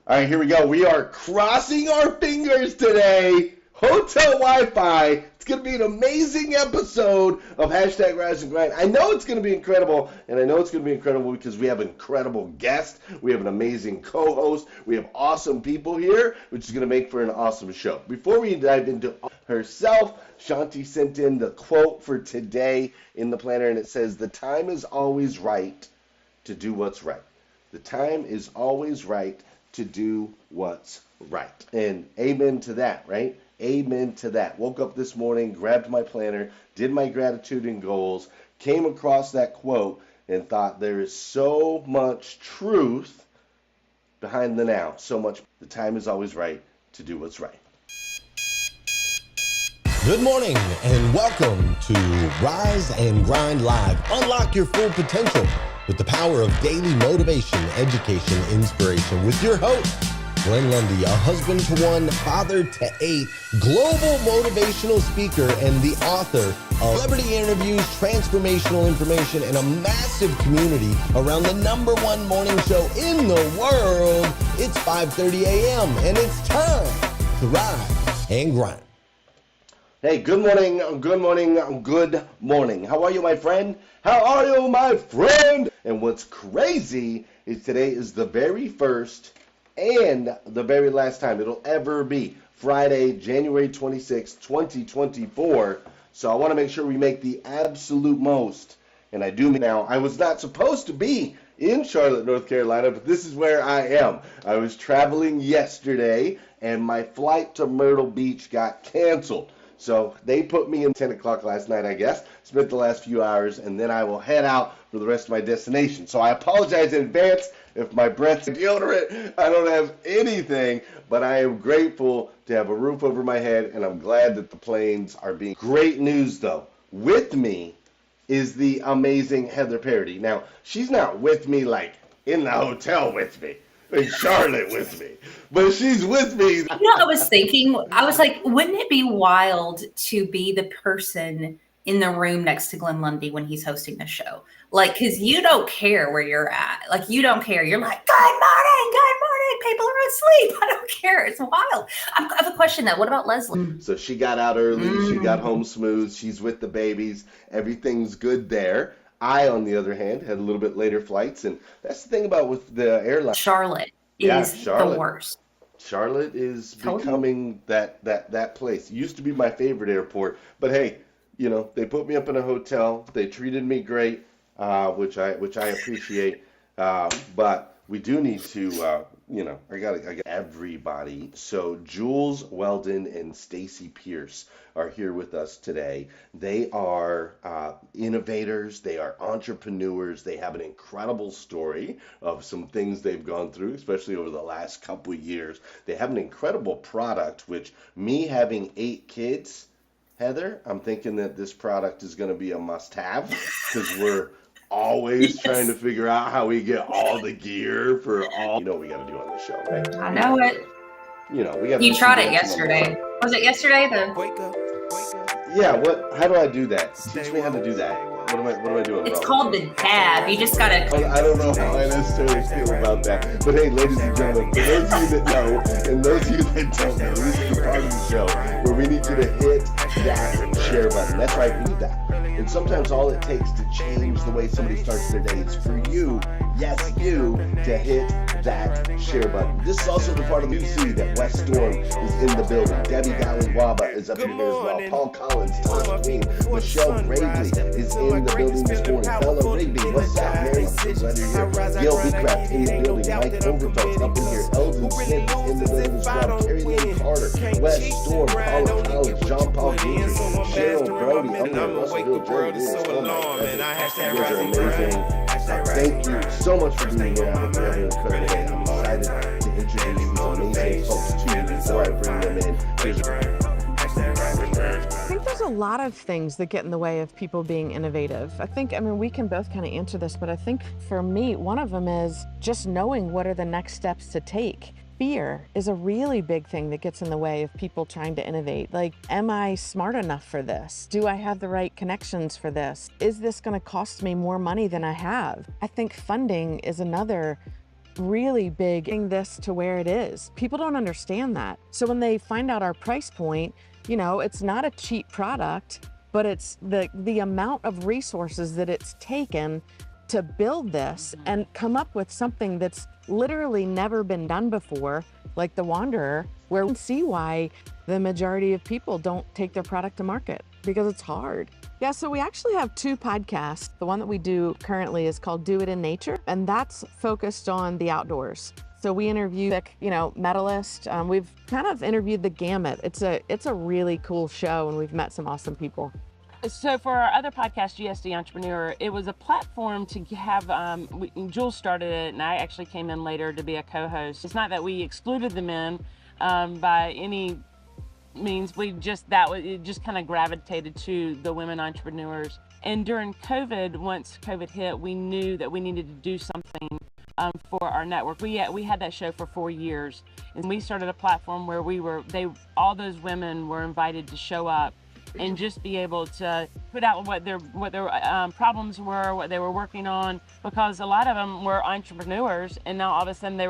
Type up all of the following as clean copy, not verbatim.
All right, here we go. We are crossing our fingers today. Hotel Wi-Fi. It's going to be an amazing episode of Hashtag Rise and Grind. I know it's going to be incredible, and I know it's going to be incredible because we have incredible guests. We have an amazing co-host. We have awesome people here, which is going to make for an awesome show. Before we dive into herself, Shanti sent in the quote for today in the planner, and it says, "The time is always right to do what's right." The time is always right to do what's right. And amen to that, right? Amen to that. Woke up this morning, grabbed my planner, did my gratitude and goals, came across that quote, and thought there is so much truth behind the now. So much. The time is always right to do what's right. Good morning and welcome to Rise and Grind Live. Unlock your full potential with the power of daily motivation, education, inspiration with your host, Glenn Lundy, a husband to one, father to 8, global motivational speaker, and the author of celebrity interviews, transformational information, and a massive community around the #1 morning show in the world. It's 5:30 a.m. and it's time to rise and grind. Hey, good morning, good morning, good morning. How are you, my friend? How are you, my friend? And what's crazy is today is the very first and the very last time it'll ever be Friday, January 26, 2024. So I want to make sure we make the absolute most. And I do now. I was not supposed to be in Charlotte, North Carolina, but this is where I am. I was traveling yesterday, and my flight to Myrtle Beach got canceled. So they put me in 10 o'clock last night, I guess, spent the last few hours, and then I will head out for the rest of my destination. So I apologize in advance if my breath's deodorant. I don't have anything, but I am grateful to have a roof over my head, and I'm glad that the planes are being great news, though. With me is the amazing Heather Parody. Now, she's not with me like in the hotel with me, in Charlotte with me, but she's with me. You know, I was thinking, I was like, wouldn't it be wild to be the person in the room next to Glenn Lundy when he's hosting the show? Like, because you don't care where you're at. Like, you don't care. You're like, good morning, people are asleep. I don't care. It's wild. I have a question, though. What about Leslie? So she got out early. She got home smooth. She's with the babies. Everything's good there. I, on the other hand, had a little bit later flights, and that's the thing about with the airline. Charlotte is the worst. Charlotte is becoming that place. It used to be my favorite airport, but hey, you know, they put me up in a hotel. They treated me great, which I appreciate. But we do need to, I got everybody. So Jules Weldon and Stacey Pierce are here with us today. They are innovators. They are entrepreneurs. They have an incredible story of some things they've gone through, especially over the last couple of years. They have an incredible product, which me having 8 kids, Heather, I'm thinking that this product is going to be a must-have because we're always trying to figure out how we get all the gear for all. You know what we got to do on the show, right? I know it. You know, we got. You tried it yesterday. Was it yesterday? Wake up. Yeah. What? How do I do that? Teach me how to do that. What am I doing? It's called the dab. You just gotta. I don't know how I necessarily feel about that. But hey, ladies and gentlemen, for those of you that know, and those of you that don't know, this is the part of the show where we need you to hit that share button. That's right, we need that. And sometimes all it takes to change the way somebody starts their day is for you, yes, you, to hit that share button. This is also the part of the UC that West Storm is in the building. Debbie Galley-Waba is up here as well. Paul Collins, Tosh Queen, Michelle Gravely is in the building this morning. Bella Rigby, what's up, Mary? I'm glad you're here. Gail Beecraft in the building. Mike Overfelt up in here. Eldon Smith is in the building as well. Carrie Lynn Carter, West Storm, Paula Collins, John Paul Jr., Cheryl Brody, up there. Russell Hill, Jordan Davis. Oh my goodness. You guys are amazing. Thank you so much for being here. I hope you have an incredible day. I'm excited to introduce these amazing folks to you before I bring them in. I think there's a lot of things that get in the way of people being innovative. We can both kind of answer this, but I think for me, one of them is just knowing what are the next steps to take. Fear is a really big thing that gets in the way of people trying to innovate. Like, am I smart enough for this? Do I have the right connections for this? Is this going to cost me more money than I have? I think funding is another really big in this to where it is. People don't understand that. So when they find out our price point, you know, it's not a cheap product, but it's the amount of resources that it's taken to build this and come up with something that's literally never been done before, like the Wanderer, where we see why the majority of people don't take their product to market, because it's hard. Yeah, so we actually have 2 podcasts. The one that we do currently is called Do It in Nature, and that's focused on the outdoors. So we interview, you know, medalists. We've kind of interviewed the gamut. It's a really cool show, and we've met some awesome people. So for our other podcast, GSD Entrepreneur, it was a platform to have, Jules started it, and I actually came in later to be a co-host. It's not that we excluded the men by any means. It just kind of gravitated to the women entrepreneurs. And during COVID, once COVID hit, we knew that we needed to do something for our network. We had that show for 4 years, and we started a platform where all those women were invited to show up and just be able to put out what their problems were, what they were working on, because a lot of them were entrepreneurs, and now all of a sudden they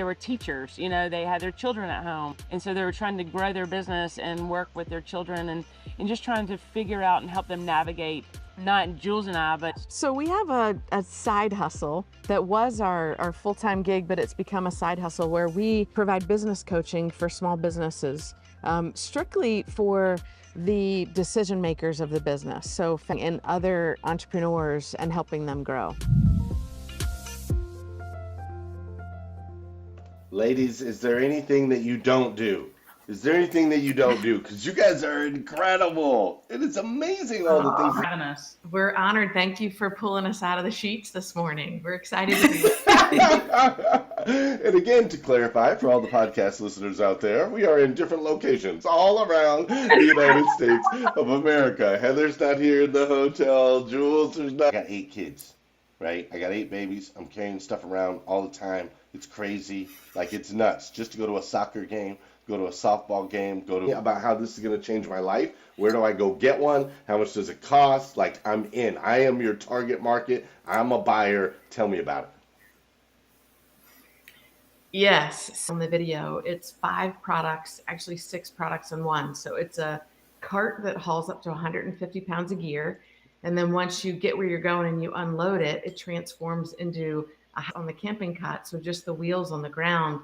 were teachers. You know, they had their children at home, and so they were trying to grow their business and work with their children, and just trying to figure out and help them navigate. Not Jules and I, but so we have a side hustle that was our full-time gig, but it's become a side hustle where we provide business coaching for small businesses, strictly for the decision makers of the business, so and other entrepreneurs, and helping them grow. Ladies, is there anything that you don't do? Is there anything that you don't do? Because you guys are incredible. It is amazing all the things. Having us. We're honored. Thank you for pulling us out of the sheets this morning. We're excited to be And again, to clarify for all the podcast listeners out there, we are in different locations all around the United States of America. Heather's not here in the hotel. Jules is not. I got 8 kids, right? I got 8 babies. I'm carrying stuff around all the time. It's crazy. Like, it's nuts. Just to go to a soccer game, go to a softball game, about how this is going to change my life. Where do I go get one? How much does it cost? Like, I'm in. I am your target market. I'm a buyer. Tell me about it. Yes. On the video, it's 5 products, actually 6 products in one. So it's a cart that hauls up to 150 pounds of gear. And then once you get where you're going and you unload it, it transforms into on the camping cot. So just the wheels on the ground.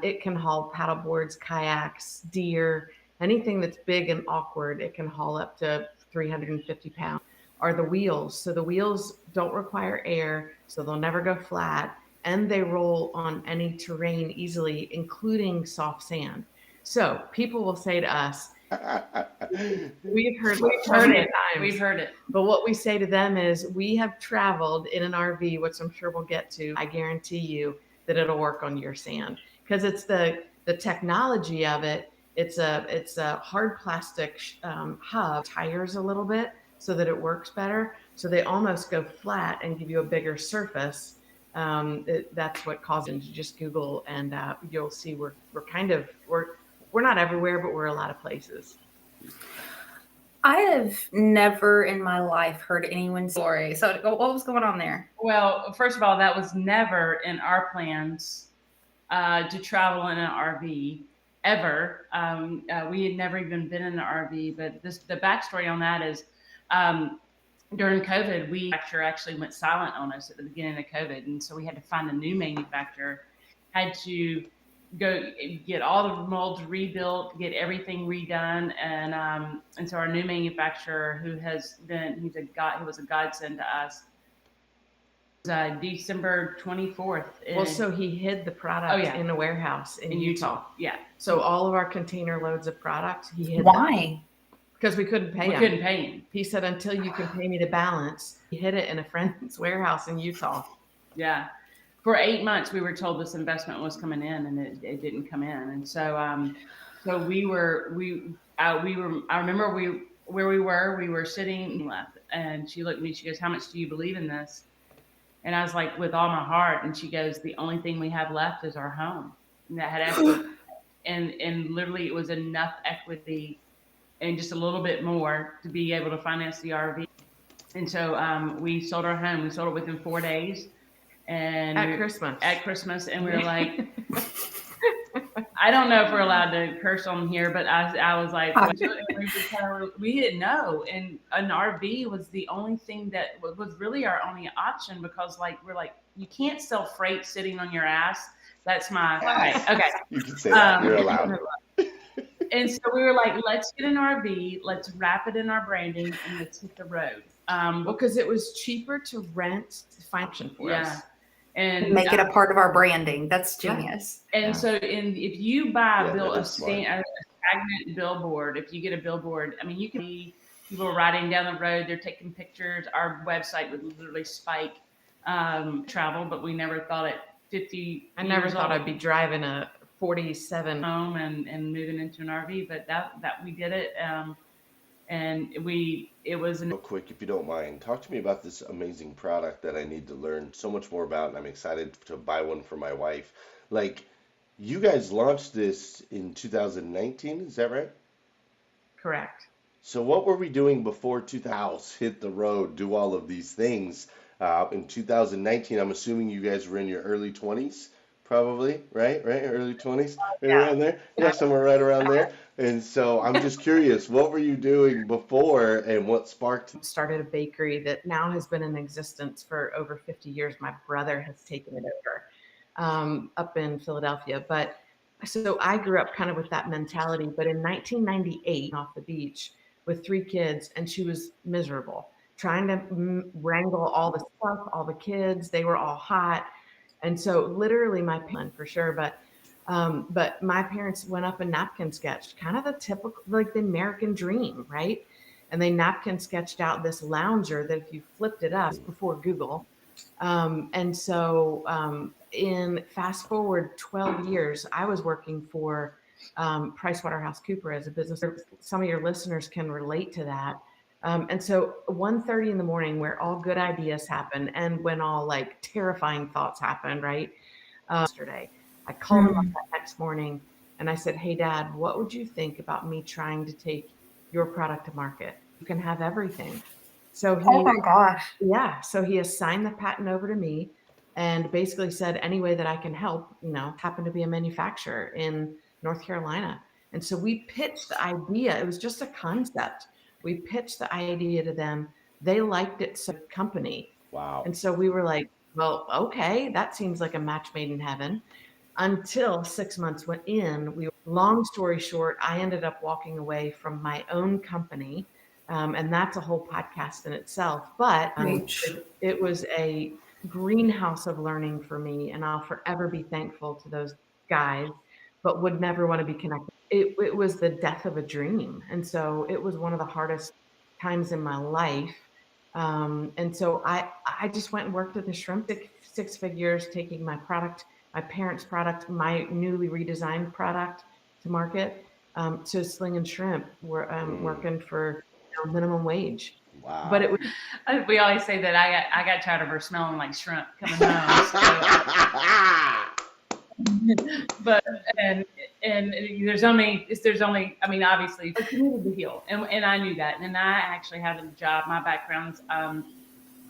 It can haul paddle boards, kayaks, deer, anything that's big and awkward. It can haul up to 350 pounds. Are the wheels. So the wheels don't require air, so they'll never go flat. And they roll on any terrain easily, including soft sand. So people will say to us, we've heard it. But what we say to them is, we have traveled in an RV, which I'm sure we'll get to. I guarantee you that it'll work on your sand, because it's the technology of it. It's a hard plastic hub, tires a little bit so that it works better. So they almost go flat and give you a bigger surface. That's what caused it. Just Google and you'll see we're not everywhere, but we're a lot of places. I have never in my life heard anyone's story. So what was going on there? Well, first of all, that was never in our plans to travel in an RV ever. We had never even been in an RV, but the backstory on that is during COVID, we actually went silent on us at the beginning of COVID. And so we had to find a new manufacturer, had to go get all the molds rebuilt, get everything redone. And so our new manufacturer, he was a godsend to us. December 24th. Well, so he hid the product in a warehouse in Utah. Yeah. So all of our container loads of product, he hid. Why? Because we couldn't pay him. We couldn't pay him. He said, until you can pay me the balance. He hid it in a friend's warehouse in Utah. Yeah. For 8 months, we were told this investment was coming in, and it didn't come in. And so, I remember where we were sitting left, and she looked at me, she goes, "How much do you believe in this?" And I was like, "With all my heart." And she goes, "The only thing we have left is our home." And that had equity. and literally it was enough equity and just a little bit more to be able to finance the RV. And so we sold our home. We sold it within 4 days. and At Christmas, and we were like, I don't know if we're allowed to curse on here, but I was like, we didn't know, and an RV was the only thing that was really our only option, because like we're like, you can't sell freight sitting on your ass. That's my right. Okay. You can say that. You're allowed. And so we were like, let's get an RV, let's wrap it in our branding, and let's hit the road. Well, because it was cheaper to rent function for us. And make it a part of our branding. That's genius. And so, if you buy a smart. stagnant billboard, if you get a billboard, I mean, you can see people riding down the road, they're taking pictures. Our website would literally spike travel, but we never thought at 50. I never thought I'd be driving a 47 home and moving into an RV, but that we did it. And it was real quick, if you don't mind, talk to me about this amazing product that I need to learn so much more about, and I'm excited to buy one for my wife. Like, you guys launched this in 2019, is that right? Correct. So what were we doing before 2000 hit the road, do all of these things? In 2019, I'm assuming you guys were in your early 20s, probably, right? Early 20s, right around there? Yeah, somewhere right around there. And so I'm just curious, what were you doing before and what sparked? Started a bakery that now has been in existence for over 50 years. My brother has taken it over up in Philadelphia. But so I grew up kind of with that mentality. But in 1998, off the beach with 3 kids, and she was miserable, trying to wrangle all the stuff, all the kids, they were all hot. And so literally my parents, for sure, but my parents went up and napkin sketched, kind of the typical, like the American dream, right? And they napkin sketched out this lounger that if you flipped it up before Google. And so in fast forward 12 years, I was working for PricewaterhouseCoopers as a business. Some of your listeners can relate to that. And so 1:30 in the morning, where all good ideas happen and when all like terrifying thoughts happen, right? Yesterday, I called him up that next morning and I said, hey, Dad, what would you think about me trying to take your product to market? You can have everything. So oh my gosh. Yeah. So he assigned the patent over to me and basically said, any way that I can help, happen to be a manufacturer in North Carolina. And so we pitched the idea. It was just a concept. We pitched the idea to them. They liked it. So company. Wow. And so we were like, well, okay, that seems like a match made in heaven. Until 6 months went in, long story short, I ended up walking away from my own company. And that's a whole podcast in itself. But it was a greenhouse of learning for me. And I'll forever be thankful to those guys, but would never want to be connected. It was the death of a dream. And so it was one of the hardest times in my life. And so I just went and worked at the shrimp, 6 figures, taking my product, my parents' product, my newly redesigned product to market, to Sling and Shrimp. We're working for minimum wage. Wow. But it was, we always say that I got tired of her smelling like shrimp coming home. But and there's only I mean, obviously it's needed to heal, and I knew that, and I actually had a job. My background's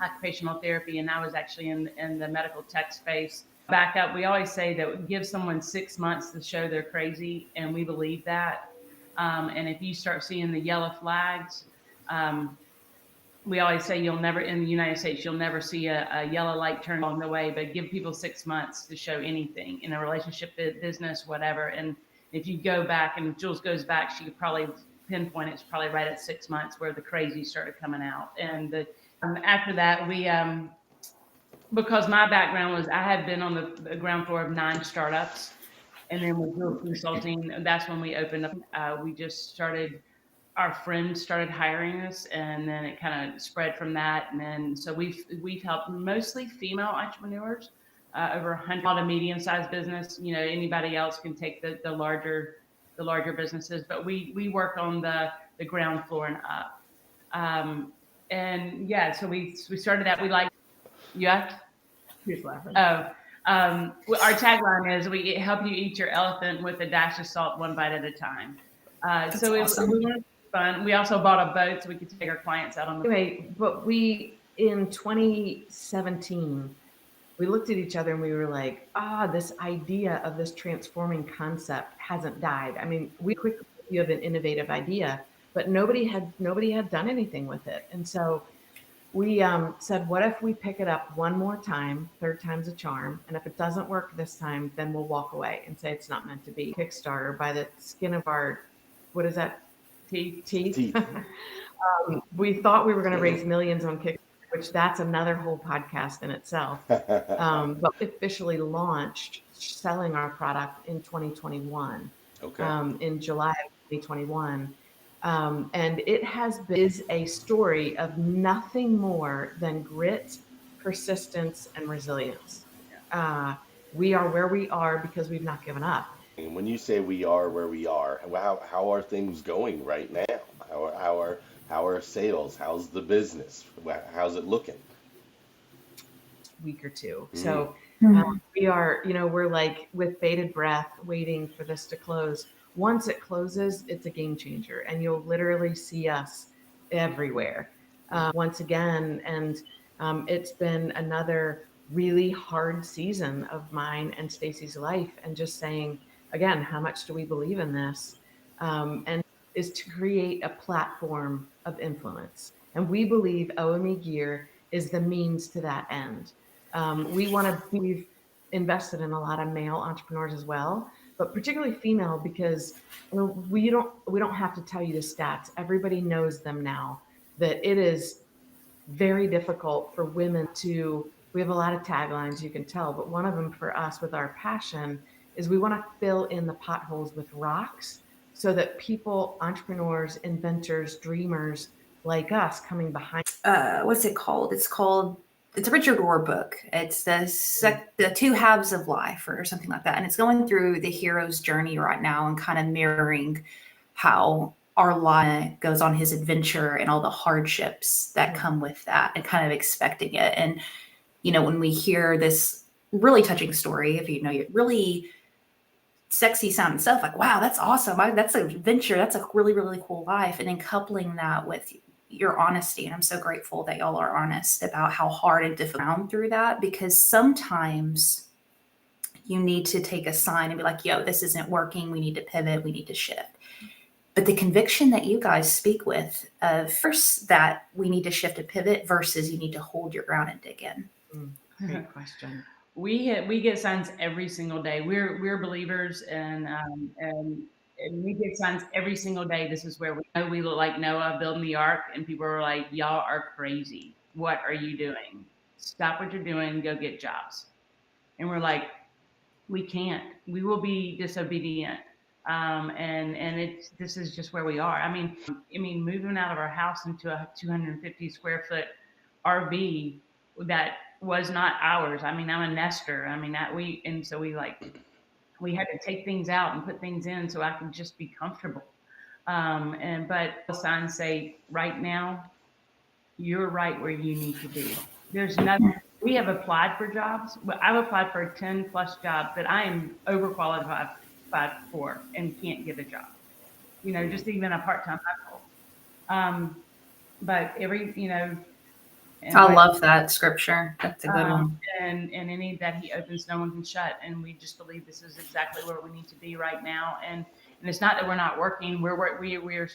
occupational therapy, and I was actually in the medical tech space. Back up, we always say that give someone 6 months to show they're crazy, and we believe that. And if you start seeing the yellow flags, we always say in the United States, you'll never see a yellow light turn along the way, but give people 6 months to show anything in a relationship, business, whatever. And if you go back, and if Jules goes back, she could probably pinpoint it's probably right at 6 months where the crazy started coming out. And after that, we, because my background was, I had been on the ground floor of 9 startups. And then with Jules Consulting, that's when we opened up. We just started, our friends started hiring us, and then it kind of spread from that. And then, so we've helped mostly female entrepreneurs, over 100, a medium-sized business. Anybody else can take the larger businesses, but we work on the ground floor and up. And yeah, so we started that. We like, yeah. Here's laughing. Oh. Our tagline is, we help you eat your elephant with a dash of salt, one bite at a time. So awesome. We wanted fun. We also bought a boat so we could take our clients out on the. Anyway, but in 2017, we looked at each other and we were like, this idea of this transforming concept hasn't died. I mean, we quickly, you have an innovative idea, but nobody had done anything with it. And so we said, what if we pick it up one more time, third time's a charm. And if it doesn't work this time, then we'll walk away and say it's not meant to be. Kickstarter by the skin of our, what is that? Teeth. We thought we were going to raise millions on Kickstarter, which that's another whole podcast in itself. But we officially launched selling our product in 2021, in July of 2021. And it is a story of nothing more than grit, persistence, and resilience. We are where we are because we've not given up. And when you say we are where we are, how are things going right now? How are sales? How's the business? How's it looking? Week or two. So we are, we're like with bated breath waiting for this to close. Once it closes, it's a game changer, and you'll literally see us everywhere once again. And it's been another really hard season of mine and Stacey's life, and just saying again, how much do we believe in this? And is to create a platform of influence, and we believe OME Gear is the means to that end. We've invested in a lot of male entrepreneurs as well, but particularly female, because we don't have to tell you the stats. Everybody knows them now, that it is very difficult for women we have a lot of taglines, you can tell, but one of them for us with our passion is we want to fill in the potholes with rocks so that people, entrepreneurs, inventors, dreamers like us coming behind. What's it called? It's a Richard Rohr book. It's the two halves of life or something like that. And it's going through the hero's journey right now and kind of mirroring how our life goes on his adventure and all the hardships that come with that, and kind of expecting it. And, when we hear this really touching story, if really sexy sounding stuff, like, wow, that's awesome. That's an adventure. That's a really, really cool life. And then coupling that with your honesty. And I'm so grateful that y'all are honest about how hard and difficult through that, because sometimes you need to take a sign and be like, yo, this isn't working. We need to pivot. We need to shift. But the conviction that you guys speak with of first that we need to shift a pivot versus you need to hold your ground and dig in. Great question. We get signs every single day. We're believers, and we get signs every single day. This is where we look like Noah building the ark, and people are like, y'all are crazy. What are you doing? Stop what you're doing. Go get jobs. And we're like, we can't. We will be disobedient. This is just where we are. I mean, moving out of our house into a 250 square foot RV that was not ours. I mean, I'm a nester. I mean, we had to take things out and put things in so I could just be comfortable. But the signs say right now, you're right where you need to be. There's nothing. We have applied for jobs, but I've applied for 10 plus jobs that I am overqualified for and can't get a job. Just even a part-time hustle. But I love that scripture. That's a good one. And any that he opens, no one can shut. And we just believe this is exactly where we need to be right now. And it's not that we're not working. We're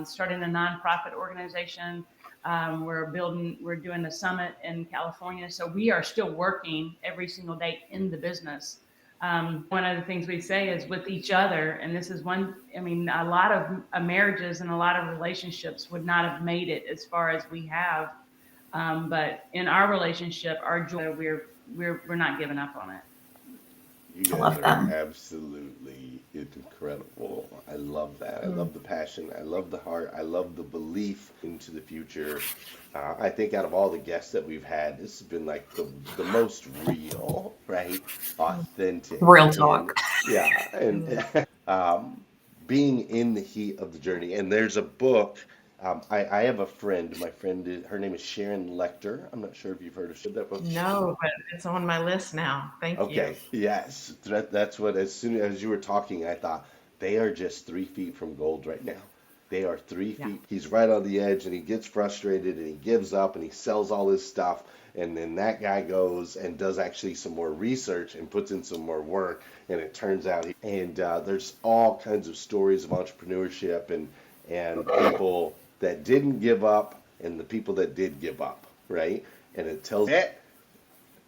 starting a nonprofit organization. We're doing a summit in California. So we are still working every single day in the business. One of the things we say is with each other, and this is a lot of marriages and a lot of relationships would not have made it as far as we have. But in our relationship, our joy, we're not giving up on it. You guys are absolutely incredible. I love that. I love the passion. I love the heart. I love the belief into the future. I think out of all the guests that we've had, this has been like the most real, right? Authentic. Real talk. And being in the heat of the journey. And there's a book. I have a friend. My friend, her name is Sharon Lecter. I'm not sure if you've heard of that book. No, but it's on my list now. Thank you. Okay. Yes. That's what. As soon as you were talking, I thought they are just 3 feet from gold right now. They are 3 feet. He's right on the edge and he gets frustrated and he gives up and he sells all his stuff. And then that guy goes and does actually some more research and puts in some more work. And it turns out, there's all kinds of stories of entrepreneurship and people that didn't give up and the people that did give up, right? And it tells it,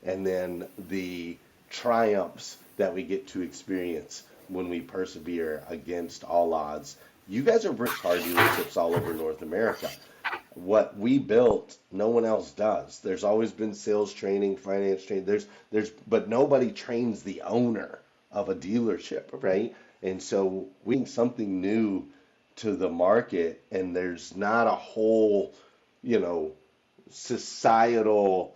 and then the triumphs that we get to experience when we persevere against all odds. You guys are bringing car dealerships all over North America. What we built, no one else does. There's always been sales training, finance training. But nobody trains the owner of a dealership, right? And so we bring something new to the market, and there's not a whole, societal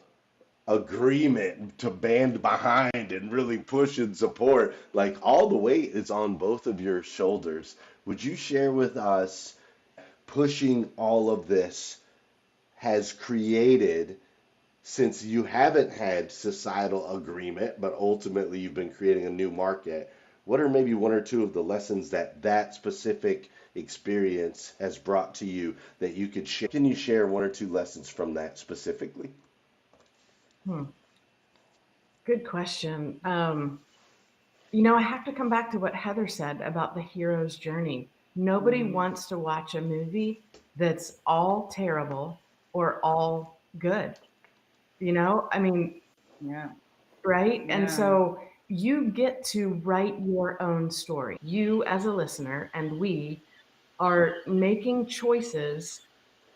agreement to band behind and really push and support. Like, all the weight is on both of your shoulders. Would you share with us pushing all of this has created, since you haven't had societal agreement, but ultimately you've been creating a new market? What are maybe one or two of the lessons that specific experience has brought to you that you could share? Can you share one or two lessons from that specifically? Good question. I have to come back to what Heather said about the hero's journey. Nobody wants to watch a movie that's all terrible or all good. Yeah. Right? Yeah. And so you get to write your own story. You as a listener and we are making choices,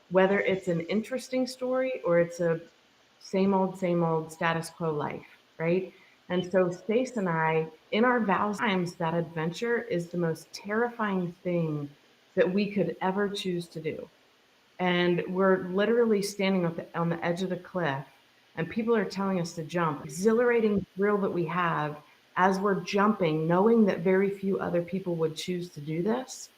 whether it's an interesting story or it's a same old status quo life, right? And so Stace and I, in our vows times, that adventure is the most terrifying thing that we could ever choose to do. And we're literally standing on the edge of the cliff, and people are telling us to jump. Exhilarating thrill that we have as we're jumping, knowing that very few other people would choose to do this,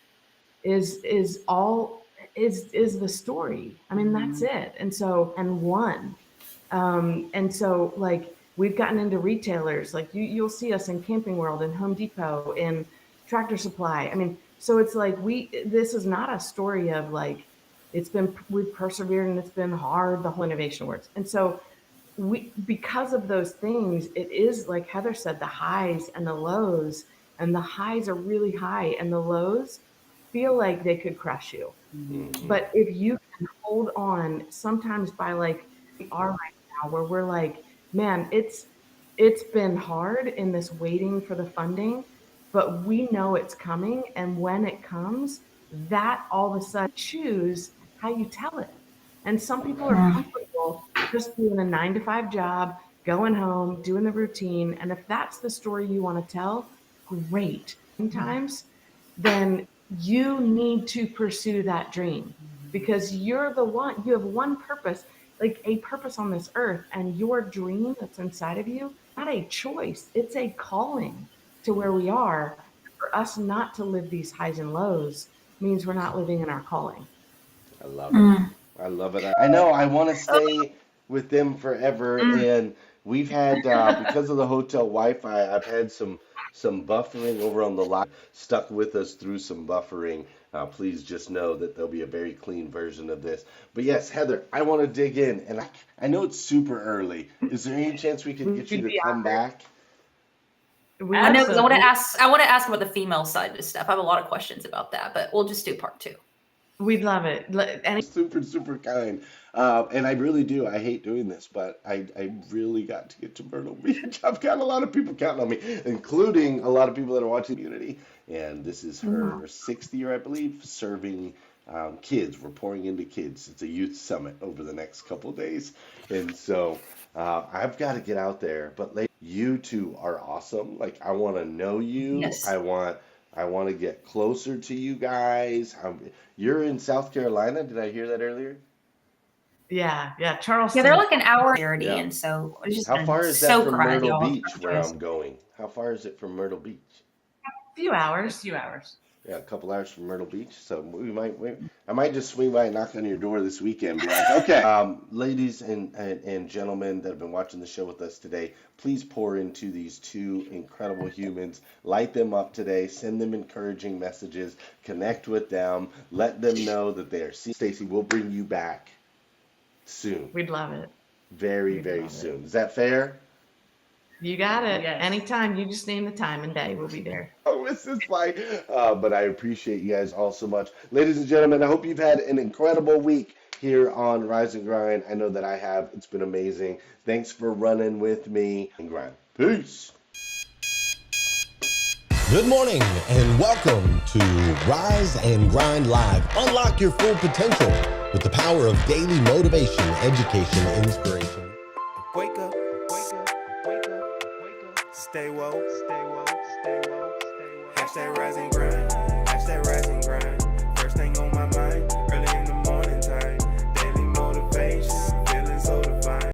is the story. I mean, that's it. And so, like, we've gotten into retailers, like you'll see us in Camping World and Home Depot, in Tractor Supply. I mean, so it's like this is not a story of like, we've persevered and it's been hard, the whole innovation words. And so because of those things, it is like Heather said, the highs and the lows, and the highs are really high and the lows feel like they could crush you. Mm-hmm. But if you can hold on, sometimes by like we are right now, where we're like, man, it's been hard in this waiting for the funding, but we know it's coming. And when it comes, that all of a sudden choose how you tell it. And some people are comfortable just doing a 9-to-5 job, going home, doing the routine. And if that's the story you want to tell, great. Sometimes, then you need to pursue that dream, because you're the one, you have one purpose, like a purpose on this earth, and your dream that's inside of you, not a choice, it's a calling to where we are. For us not to live these highs and lows means we're not living in our calling. I love it. I love it. I know I want to stay with them forever. And we've had, because of the hotel Wi-Fi, I've had some buffering over on the line, stuck with us through some buffering. Please just know that there'll be a very clean version of this. But yes, Heather, I want to dig in, and I know it's super early. Is there any chance we could get you to come back? I know, because I want to ask about the female side of stuff. I have a lot of questions about that, but we'll just do part 2. We'd love it. Super, super kind. And I really do. I hate doing this, but I really got to get to Myrtle Beach. I've got a lot of people counting on me, including a lot of people that are watching the community. And this is her 6th year, I believe, serving kids. We're pouring into kids. It's a youth summit over the next couple of days. And so I've got to get out there. But you two are awesome. Like, I want to know you. Yes. I want to get closer to you guys. You're in South Carolina. Did I hear that earlier? Yeah, Charleston. Yeah, they're like an hour charity, and so it's just how far is that from Myrtle Beach, where I'm going? How far is it from Myrtle Beach? A few hours. Yeah, a couple hours from Myrtle Beach. So I might just swing by and knock on your door this weekend. Be like, okay, ladies and gentlemen that have been watching the show with us today, please pour into these two incredible humans. Light them up today. Send them encouraging messages. Connect with them. Let them know that they are. Stacey, we'll bring you back soon. We'd love it. Very soon. Is that fair? You got it. Yes. Anytime. You just name the time and day. We'll be there. Oh, this is like, but I appreciate you guys all so much. Ladies and gentlemen, I hope you've had an incredible week here on Rise and Grind. I know that I have. It's been amazing. Thanks for running with me and grind. Peace. Good morning and welcome to Rise and Grind Live. Unlock your full potential with the power of daily motivation, education, and inspiration. Wake up, wake up, wake up, wake up. Stay woke, stay woke, stay woke, stay woke. Hashtag rise and grind, hashtag rise and grind.